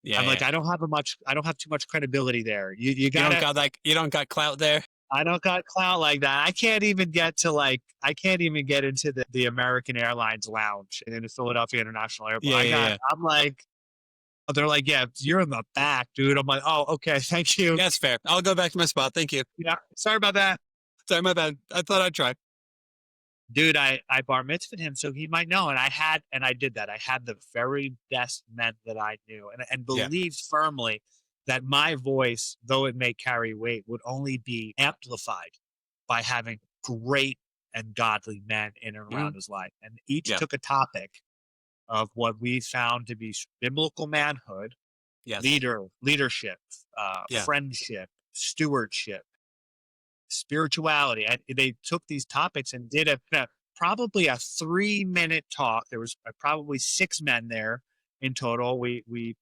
Yeah. I'm like, Yeah. I don't have too much credibility there. You You gotta, don't got you don't got clout there. I don't got clout like that. I can't even get into the American Airlines lounge in the Philadelphia International Airport. Yeah. I'm like, they're like, yeah, you're in the back, dude. I'm like, oh, okay, thank you. Yeah, that's fair. I'll go back to my spot. Thank you. Yeah, sorry about that. Sorry, my bad. I thought I'd try. Dude, I bar mitzvahed him so he might know. And I did that. I had the very best men that I knew and believed firmly that my voice, though it may carry weight, would only be amplified by having great and godly men in and around his life. And each took a topic of what we found to be biblical manhood, leadership, friendship, stewardship, spirituality. And they took these topics and did probably a 3-minute talk. There was probably 6 men there in total. We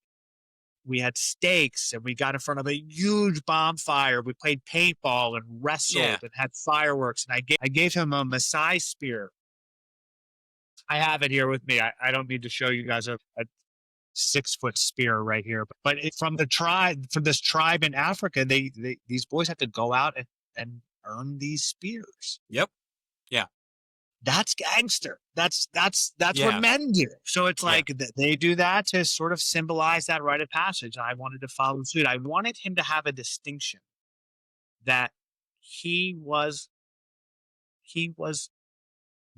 had steaks and we got in front of a huge bonfire. We played paintball and wrestled and had fireworks. And I gave him a Maasai spear. I have it here with me. I don't need to show you guys a 6-foot spear right here, but from this tribe in Africa, these boys have to go out and earn these spears. Yep. Yeah. That's gangster. That's what men do. So it's like they do that to sort of symbolize that rite of passage. I wanted to follow suit. I wanted him to have a distinction that he was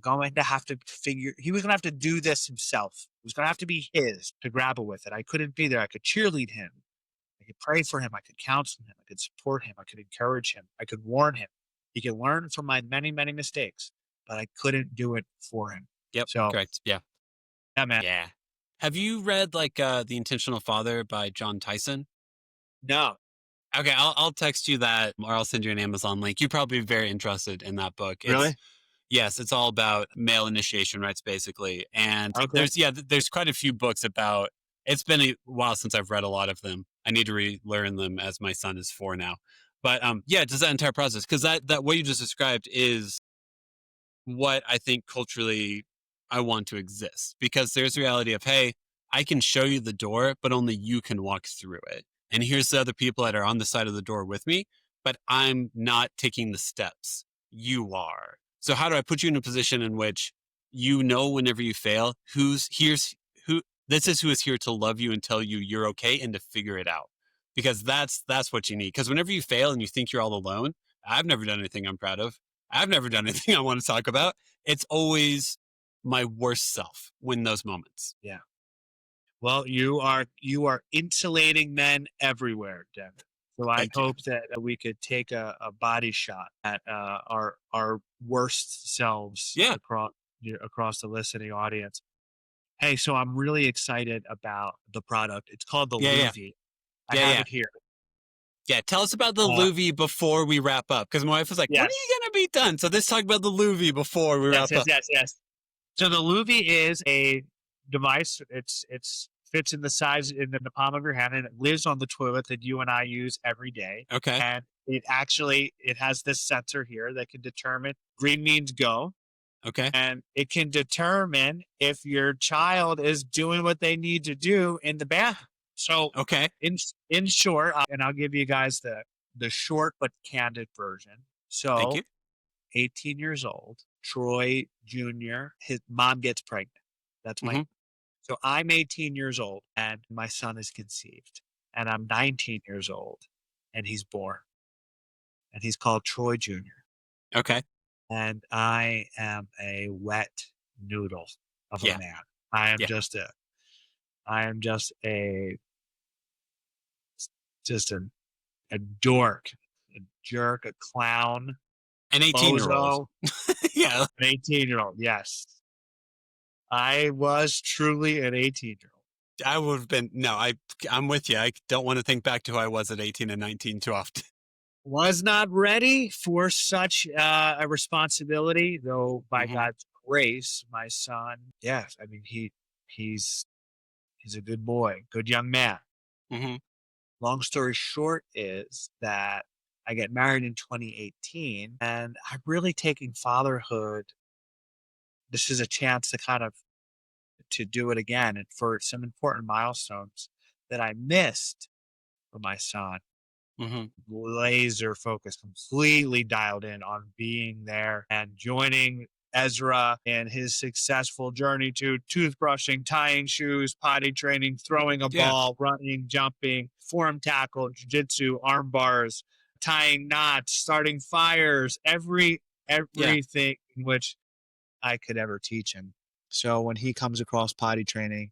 going to have to he was going to have to do this himself. It was going to have to be his to grapple with it. I couldn't be there. I could cheerlead him. I could pray for him. I could counsel him. I could support him. I could encourage him. I could warn him. He could learn from my many, many mistakes, but I couldn't do it for him. Yep. So, correct. Yeah. Yeah, man. Yeah. Have you read The Intentional Father by John Tyson? No. Okay. I'll text you that, or I'll send you an Amazon link. You'd probably be very interested in that book. Really? Yes, it's all about male initiation rites, basically. And there's quite a few books about. It's been a while since I've read a lot of them. I need to relearn them as my son is 4 now. But just that entire process, because that what you just described is what I think culturally I want to exist. Because there's the reality of, hey, I can show you the door, but only you can walk through it. And here's the other people that are on the side of the door with me, but I'm not taking the steps. You are. So how do I put you in a position in which whenever you fail, this is who is here to love you and tell you you're okay and to figure it out. Because that's what you need. Because whenever you fail and you think you're all alone, I've never done anything I'm proud of. I've never done anything I want to talk about. It's always my worst self when those moments. Yeah. Well, you are insulating men everywhere, Devin. So I hope that we could take a body shot at our worst selves across the listening audience. Hey, so I'm really excited about the product. It's called the Luvi. I have it here. Yeah, tell us about the Luvi before we wrap up. Because my wife was like, when are you going to be done? So let's talk about the Luvi before we wrap up. Yes. So the Luvi is a device. It's fits in the size in the palm of your hand, and it lives on the toilet that you and I use every day. Okay. And it has this sensor here that can determine green means go. Okay. And it can determine if your child is doing what they need to do in the bathroom. So in short, and I'll give you guys the short but candid version. So thank you. 18 years old, Troy Jr., his mom gets pregnant. That's my So I'm 18 years old and my son is conceived. And I'm 19 years old and he's born. And he's called Troy Jr. Okay. And I am a wet noodle of a man. I am just a dork, a jerk, a clown. An 18-year-old. Yeah. An 18-year-old, yes. I was truly an 18-year-old. I would have been, I'm with you. I don't want to think back to who I was at 18 and 19 too often. was not ready for such a responsibility, though by Mm-hmm. God's grace, my son, yes, I mean, he's a good boy, good young man. Mm-hmm. Long story short is that I get married in 2018, and I'm really taking fatherhood. This is a chance to kind of to do it again and for some important milestones that I missed for my son. Mm-hmm. Laser focused, completely dialed in on being there and joining Ezra in his successful journey to toothbrushing, tying shoes, potty training, throwing a Yeah. ball, running, jumping, form tackle, jiu-jitsu, arm bars, tying knots, starting fires, Yeah. everything in which I could ever teach him. So when he comes across potty training,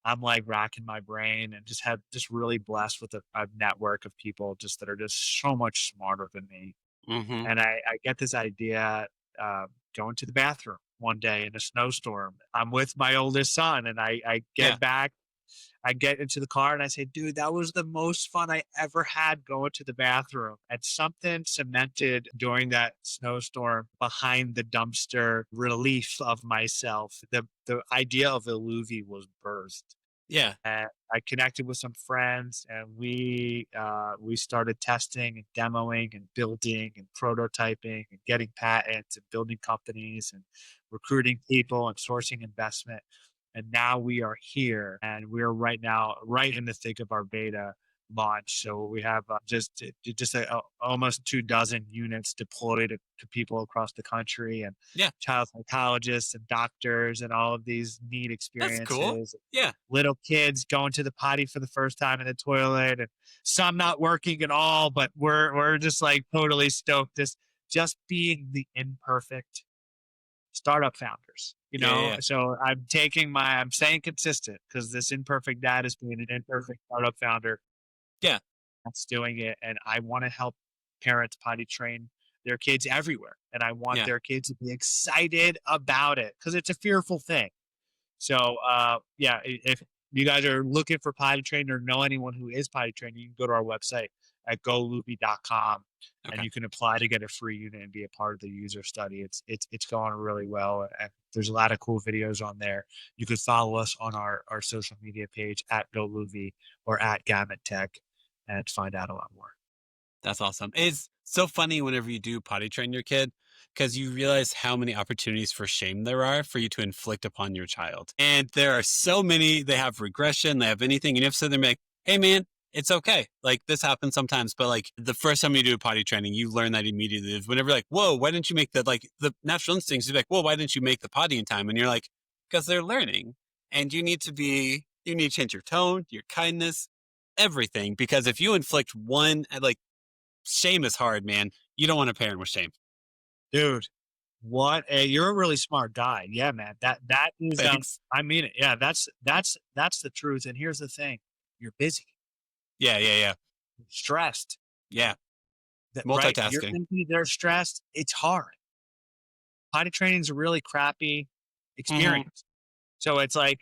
I'm like racking my brain and just really blessed with a network of people just that are just so much smarter than me. Mm-hmm. And I get this idea going to the bathroom one day in a snowstorm. I'm with my oldest son and I Yeah. get back. I get into the car and I say, dude, that was the most fun I ever had going to the bathroom. And something cemented during that snowstorm behind the dumpster relief of myself. The idea of Illuvi was birthed. Yeah. And I connected with some friends, and we started testing and demoing and building and prototyping and getting patents and building companies and recruiting people and sourcing investment. And now we are here, and we're right now right in the thick of our beta launch. So we have almost 24 units deployed to people across the country, and Yeah. child psychologists and doctors, and all of these neat That's cool. experiences. Yeah. Little kids going to the potty for the first time in the toilet, and some not working at all, but we're just like totally stoked. This just being the imperfect startup founders, Yeah. Yeah. So I'm staying consistent because this imperfect dad is being an imperfect startup founder Yeah. that's doing it. And I want to help parents potty train their kids everywhere. And I want Yeah. their kids to be excited about it because it's a fearful thing. So, yeah, if you guys are looking for potty trained or know anyone who is potty trained, you can go to our website at goluby.com and Okay. you can apply to get a free unit and be a part of the user study. It's going really well. And there's a lot of cool videos on there. You can follow us on our social media page at goluby or at Gammit Tech and find out a lot more. That's awesome. It's so funny whenever you do potty train your kid because you realize how many opportunities for shame there are for you to inflict upon your child. And there are so many, they have regression, they have anything. And you have to sit there and be like, hey, man, it's okay. Like this happens sometimes. But like the first time you do potty training, you learn that immediately. Whenever you're like, whoa, why didn't you make the natural instincts? You're like, whoa, why didn't you make the potty in time? And you're like, because they're learning. And you need to change your tone, your kindness, everything. Because if you inflict one, like, shame is hard, man. You don't want to parent with shame. Dude, you're a really smart guy. Yeah, man. That is Thanks. I mean it. Yeah, that's the truth. And here's the thing. You're busy, Yeah, yeah, yeah. stressed. Yeah. Right? You're Multitasking. thinking they're stressed. It's hard. Potty training is a really crappy Mm-hmm. experience. So it's like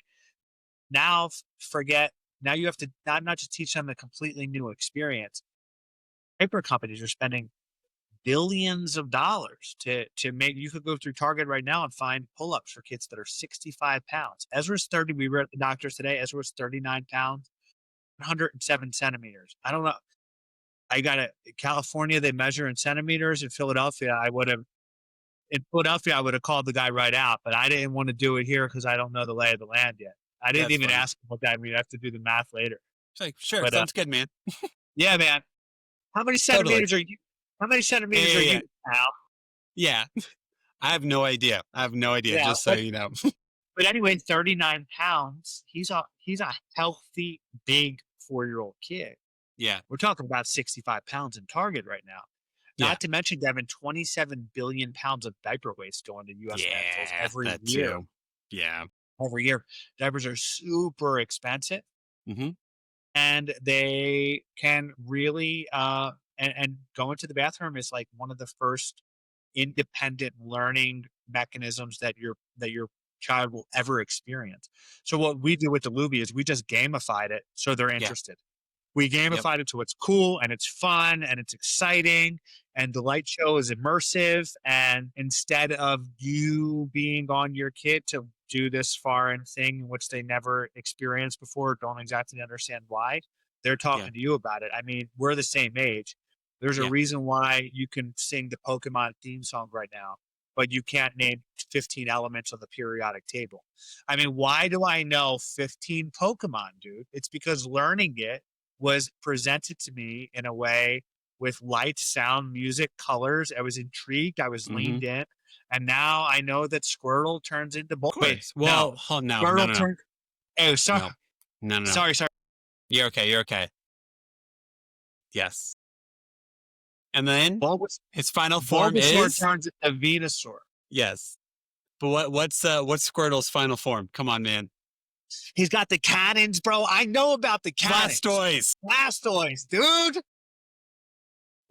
now forget now you have to not just teach them a completely new experience. Paper companies are spending billions of dollars to make you could go through Target right now and find pull-ups for kids that are 65 pounds. Ezra's 30. We were at the doctor's today. Ezra was 39 pounds, 107 centimeters. I don't know. I got it. California, they measure in centimeters. In Philadelphia, I would have called the guy right out, but I didn't want to do it here because I don't know the lay of the land yet. I didn't That's even funny. ask him what that means. I have to do the math later. It's like, sure, But sounds good, man. yeah, man. How many Totally. centimeters are you? How many Yeah, centimeters yeah, are yeah. you, Al? Yeah. I have no idea. Yeah, Just so you know. but anyway, 39 pounds. He's a healthy, big 4-year-old kid. Yeah. We're talking about 65 pounds in Target right now. Yeah. Not to mention, Devin, 27 billion pounds of diaper waste going to U.S. landfills Yeah. every That year. too. Yeah. Every year, diapers are super expensive, Mm-hmm. and they can really and going to the bathroom is like one of the first independent learning mechanisms that your child will ever experience. So what we do with the Luby is we just gamified it so they're Yeah. interested. We gamified it to what's cool and it's fun and it's exciting and the light show is immersive. And instead of you being on your kid to do this foreign thing, which they never experienced before, don't exactly understand why, they're talking to you about it. I mean, we're the same age. There's a reason why you can sing the Pokemon theme song right now, but you can't name 15 elements of the periodic table. I mean, why do I know 15 Pokemon, dude? It's because learning it was presented to me in a way with light, sound, music, colors. I was intrigued. I was leaned in. And now I know that Squirtle turns into Wait, well, no. Turns. Oh, sorry. No. Sorry. You're okay. Yes. And then his final form is turns into Venusaur. Yes. But what's Squirtle's final form? Come on, man. He's got the cannons, bro. I know about the cannons. Blastoise, dude.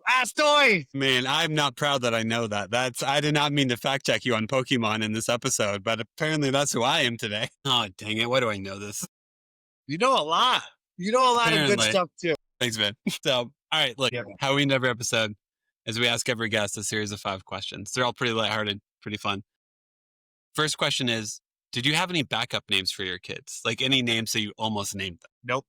Blastoise. Man, I'm not proud that I know that. I did not mean to fact check you on Pokemon in this episode, but apparently that's who I am today. Oh, dang it. Why do I know this? You know a lot. You know a lot of good stuff too. Thanks, man. So, all right, look, how we end every episode is we ask every guest a series of 5 questions. They're all pretty lighthearted, pretty fun. First question is, did you have any backup names for your kids? Like any names that you almost named them? Nope.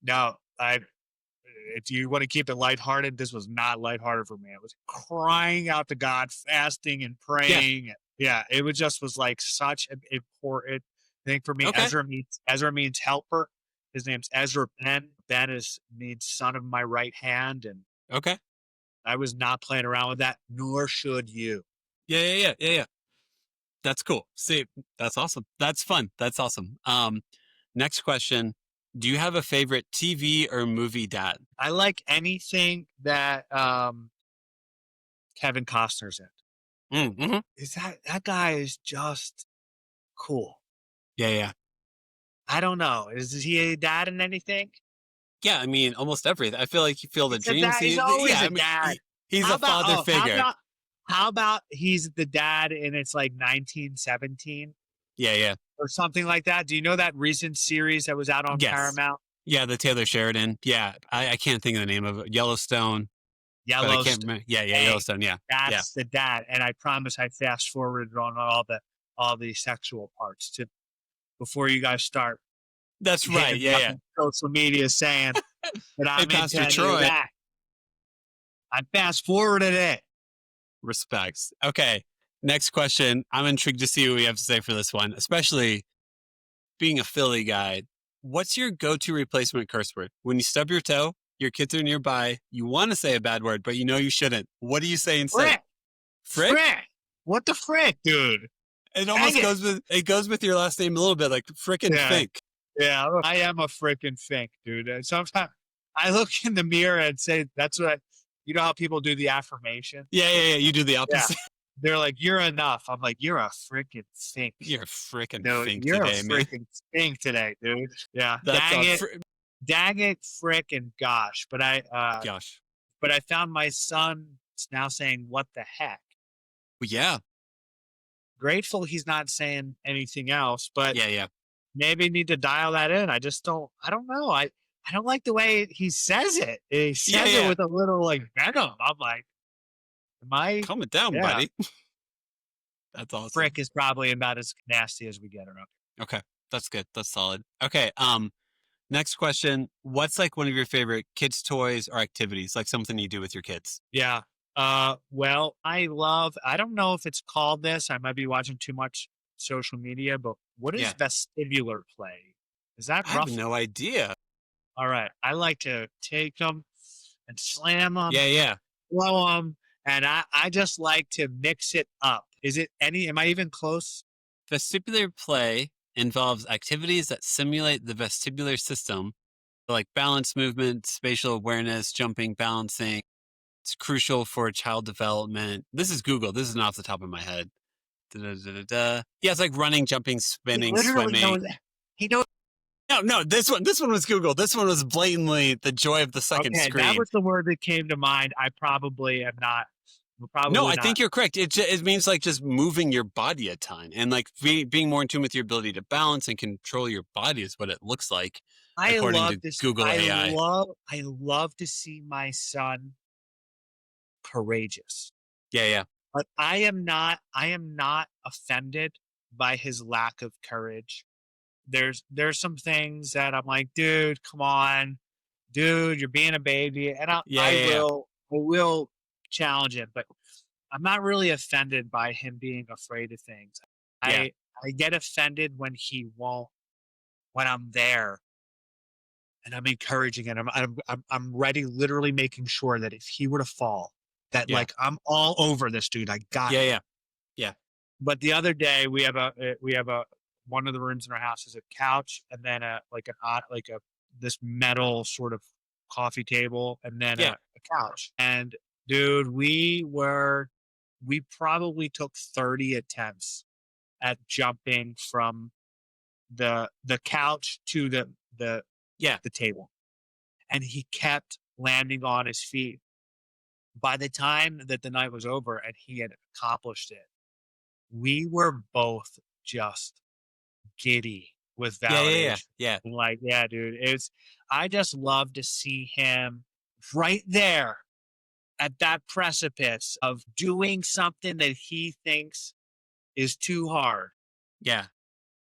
No, if you want to keep it lighthearted, this was not lighthearted for me. I was crying out to God, fasting and praying. Yeah, it was like such an important thing for me. Okay. Ezra means helper. His name's Ezra Ben. Ben means son of my right hand. And okay, I was not playing around with that, nor should you. Yeah. That's cool. See, that's awesome. That's fun. That's awesome. Next question. Do you have a favorite TV or movie dad? I like anything that Kevin Costner's in. Mm-hmm. Is that guy is just cool. Yeah. I don't know. Is he a dad in anything? Yeah, I mean, almost everything. I feel like you feel the dreams. He's always a dad. He's a father figure. How about he's the dad and it's like 1917? Yeah. Or something like that. Do you know that recent series that was out on Paramount? Yeah, the Taylor Sheridan. Yeah, I can't think of the name of it. Yellowstone. Yellowstone. Yellowstone. Yeah. That's the dad. And I promise I fast forwarded on all the sexual parts too before you guys start. That's right. Yeah. Social media saying that I'm Pastor Troy. That. I fast forwarded it. Respects. Okay. Next question. I'm intrigued to see what we have to say for this one, especially being a Philly guy. What's your go-to replacement curse word? When you stub your toe, your kids are nearby, you want to say a bad word, but you know you shouldn't. What do you say instead? Frick? What the frick, dude? It almost goes with your last name a little bit, like frickin' Fink. Yeah, I am a frickin' Fink, dude. And sometimes I look in the mirror and say, that's what you know how people do the affirmation? Yeah. You do the opposite. Yeah. They're like, you're enough. I'm like, you're a freaking Fink. You're a freaking Fink you're today, man. You're a freaking Fink today, dude. Yeah. Dang it, frickin' gosh. But I found my son now saying, what the heck? Well, yeah. Grateful he's not saying anything else, but yeah. Maybe need to dial that in. I don't know. I don't like the way he says it. He says it with a little like venom. I'm like, calm it down, buddy. That's awesome. Frick is probably about as nasty as we get around. Okay. That's good. That's solid. Okay. Next question. What's like one of your favorite kids' toys or activities? Like something you do with your kids? Yeah. Well, I don't know if it's called this. I might be watching too much social media, but what is vestibular play? Is that rough? I have no idea. All right. I like to take them and slam them. Yeah. Blow them. And I just like to mix it up. Am I even close? Vestibular play involves activities that simulate the vestibular system, like balance movement, spatial awareness, jumping, balancing. It's crucial for child development. This is Google. This is not off the top of my head. Yeah, it's like running, jumping, spinning, swimming. He knows. No, this one was Google. This one was blatantly the joy of the second screen. That was the word that came to mind. I probably am not. I think you're correct. It means like just moving your body a ton and like being more in tune with your ability to balance and control your body is what it looks like. according to Google AI. I love to see my son courageous. Yeah. But I am not offended by his lack of courage. There's some things that I'm like, dude, come on, dude, you're being a baby, and Yeah. I will challenge him, but I'm not really offended by him being afraid of things. Yeah. I get offended when he won't, when I'm there and I'm encouraging it. I'm ready, literally making sure that if he were to fall, that Yeah. like I'm all over this dude. I got him. Yeah. But the other day we have a one of the rooms in our house is a couch and then this metal sort of coffee table and then Yeah. a couch. And dude, we probably took 30 attempts at jumping from the couch to the table. And he kept landing on his feet. By the time that the night was over and he had accomplished it, we were both just giddy with validation. Yeah. Like, yeah, dude, I just love to see him right there at that precipice of doing something that he thinks is too hard. Yeah.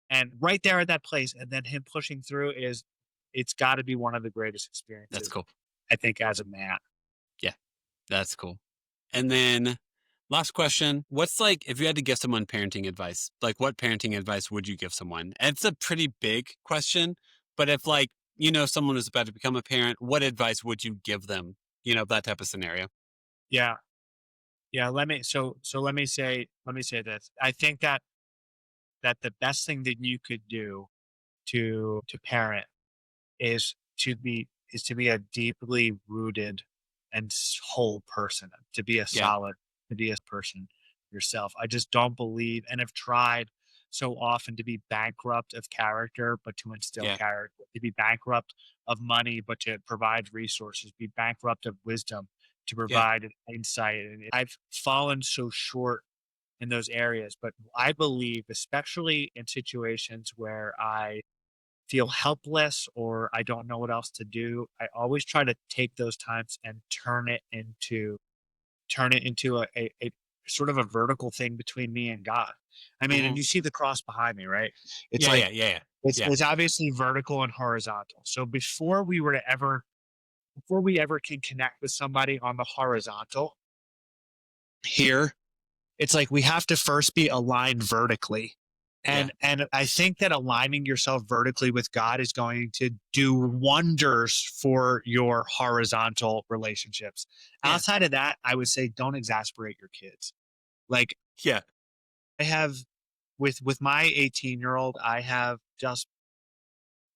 And right there at that place, and then him pushing through it's got to be one of the greatest experiences. That's cool. I think as a man. Yeah. That's cool. And then last question, what's like, if you had to give someone parenting advice, like what parenting advice would you give someone? And it's a pretty big question, but if like, someone was about to become a parent, what advice would you give them? That type of scenario. Yeah. Yeah. Let me say this. I think that the best thing that you could do to parent is to be a deeply rooted and whole person, to be a Yeah. solid, to be a person yourself. I just don't believe and have tried so often to be bankrupt of character, but to instill Yeah. character, to be bankrupt of money, but to provide resources, be bankrupt of wisdom, to Yeah. provide insight. And I've fallen so short in those areas, but I believe, especially in situations where I feel helpless or I don't know what else to do, I always try to take those times and turn it into a sort of a vertical thing between me and God. I mean, and Mhm. you see the cross behind me, right? It's Yeah. like Yeah. it's obviously vertical and horizontal. So before we ever can connect with somebody on the horizontal here, it's like we have to first be aligned vertically. Yeah. And I think that aligning yourself vertically with God is going to do wonders for your horizontal relationships. Yeah. Outside of that, I would say don't exasperate your kids. Like Yeah. I have with my 18-year-old, I have just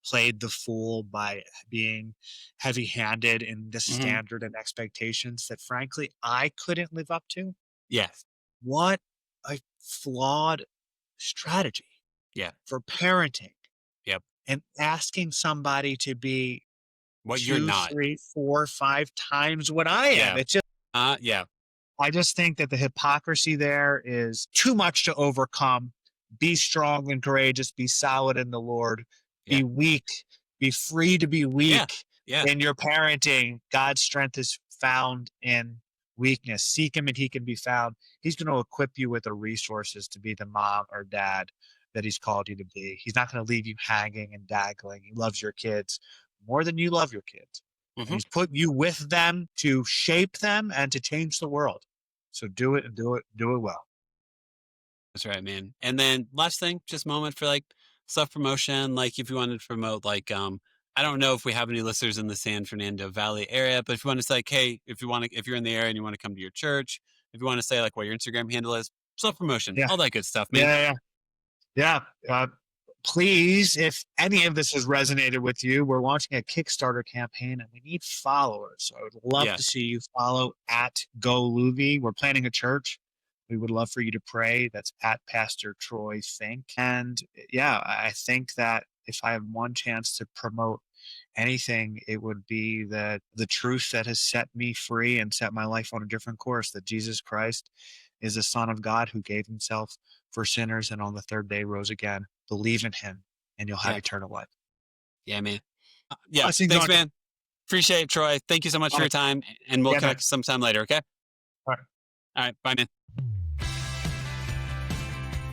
played the fool by being heavy-handed in the Mhm. standard and expectations that frankly I couldn't live up to. Yeah. What a flawed strategy Yeah. for parenting Yep. and asking somebody to be What you're two, not. 3, 4, 5 times what I am. Yeah. It's just, Yeah. I just think that the hypocrisy there is too much to overcome. Be strong and courageous, be solid in the Lord, Yeah. be weak, be free to be Yeah. weak Yeah. in your parenting. God's strength is found in weakness. Seek him and he can be found. He's going to equip you with the resources to be the mom or dad that he's called you to be. He's not going to leave you hanging and daggling. He loves your kids more than you love your kids. And Mhm. he's put you with them to shape them and to change the world. So do it and do it well. That's right, man. And then last thing, just moment for like self promotion. Like if you wanted to promote, like, I don't know if we have any listeners in the San Fernando Valley area, but if you want to say, like, hey, if you're in the area and you want to come to your church, if you want to say like what your Instagram handle is, self promotion, Yeah. all that good stuff, man. Yeah. Please, if any of this has resonated with you, we're launching a Kickstarter campaign and we need followers. So I would love Yeah. to see you follow at Go Luvi. We're planning a church. We would love for you to pray. That's at Pastor Troy Fink. And yeah, I think that if I had one chance to promote anything, it would be that the truth that has set me free and set my life on a different course, that Jesus Christ is the Son of God who gave himself for sinners and on the third day rose again. Believe in him and you'll have Yeah. eternal life. Yeah, man. Yeah. Thanks, man. Appreciate it, Troy. Thank you so much for your time, and we'll connect sometime later, okay? All right. Bye, man.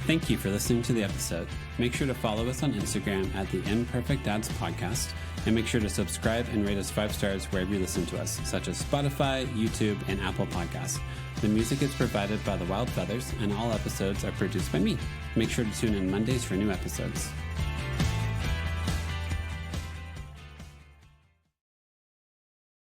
Thank you for listening to the episode. Make sure to follow us on Instagram at the Imperfect Dads Podcast, and make sure to subscribe and rate us 5 stars wherever you listen to us, such as Spotify, YouTube, and Apple Podcasts. The music is provided by The Wild Feathers, and all episodes are produced by me. Make sure to tune in Mondays for new episodes.